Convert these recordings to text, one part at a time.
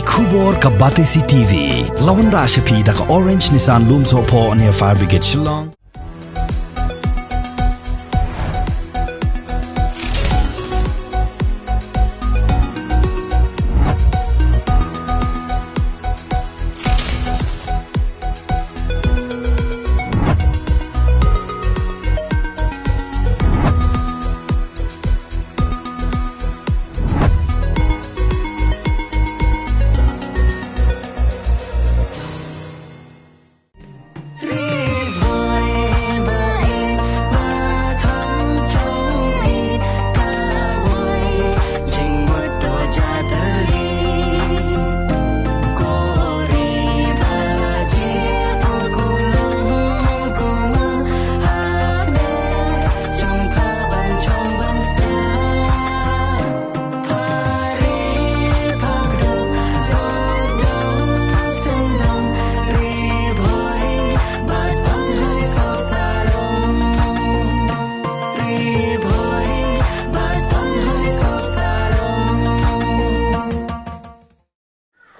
Kubor ka Batesi TV. Lawan Rashapi da ka Orange Nissan Loom Sopo near Fire Brigade Shillong.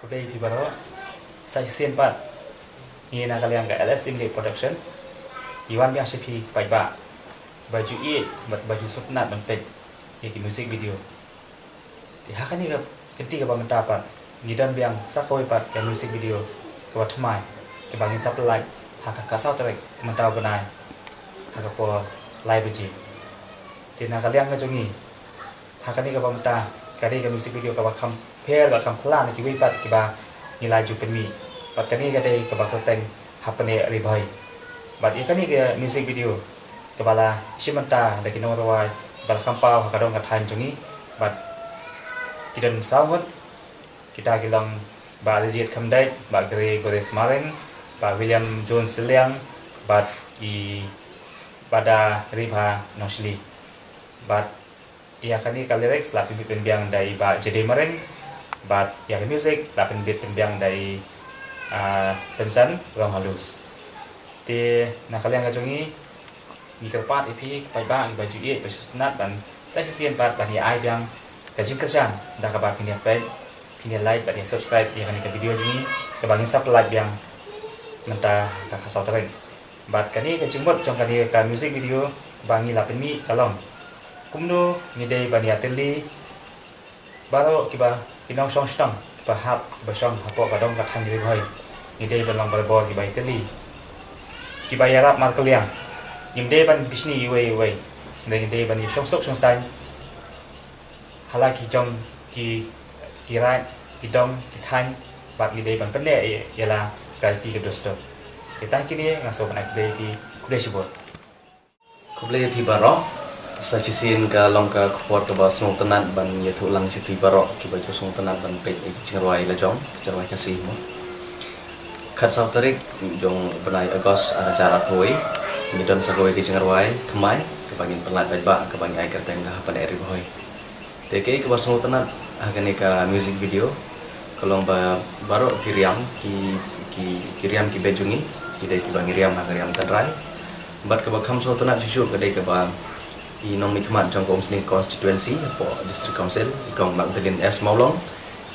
Kudai Pibaro, saya sempat ini nak kalian ke LS Imlek Production. Iwan biasa pi baik baju baju supnat bentuk ini musik video. Tihakan ni ketika bangun dapat ni dan biang sakoi pat ke musik video ke watmai ke bangin supply hak kasau terek mentau benai hak po live biji. Tina kalian ngajongi hakan ni ke bangta kali ke musik video ke bakam pair bakam plan ki wipat ki ba nilai ju penmi pat kani ke dei ke bakal teng hapane ribai bat ikani ke music video ke bala simanta de ki norwai bal kampau ka dong ka than jongi bat kidan sawut kita gilang ba legit kamdai ba Gregory Smareng ba William John Siliang bat i pada riba nosli bat ia kani kalirex la pin biang dai ba JD Mareng bat ya music la pin biang dai pensan rong halus ti na kalian ngajongi mi kerpat ipi pai ba i baju baju sunat ban saya sien bat ban ai biang kajing kesan dah ka ba pinia pai pinia like ban subscribe ya kani ke video ini ke bangin subscribe biang menta ka kasau tereng bat kani kajing bot jong kani ka music video bangi la pin mi kalong kumno ngidei bani ateli baro kiba kinong song stang kiba hap kiba song hapo kadong katang diri hoi ngidei balong barbor kiba ateli kiba yarap markeliang ngidei ban bisni iwe ngidei ban song sok song sai halaki jong ki kirai kidong kitang bat ngidei ban pende yala galti ke dosto titang kini ngaso ban akdei ki kudai sibot kublai pi baro sa chisin ka long ka khwat ka ba sung tanat ban ye thu lang chi pi baro ki ba chu sung tanat ban pe chingwai la jong chingwai ka si mo khat sau tarik jong banai agos ada cara hoi ni don sa goi ki chingwai khamai ka bangin pelat ba ka bangin ai ka teng ka pan eri hoi te ke ka ba sung tanat agane ka music video kalong ba baro kiriam ki bejungi ki dai ki bangiriam agariam tanrai bat ka ba kham so tanat shu ka dai ka ba i nom nikmat trong Komsni constituency po district council ikong magdalin S Maulong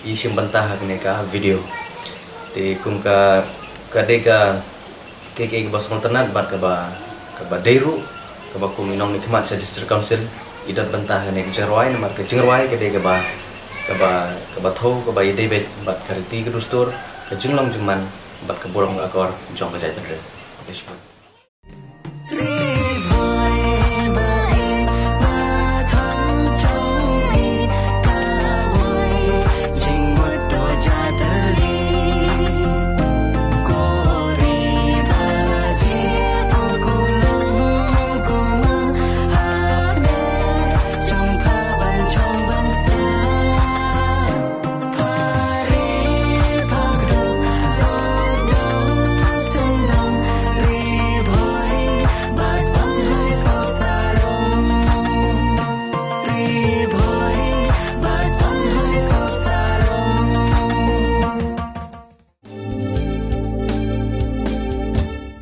i simbantah ka video te kum ka kadega ke basong tanat bat ka ba deiru ka ba kum inom nikmat sa district council idat bantah ka jerwai namar ka jerwai kadega ba tho ka ba idebet bat kariti ka dustur ka jinglong jingman bat ka borong akor jong ka jai pedre.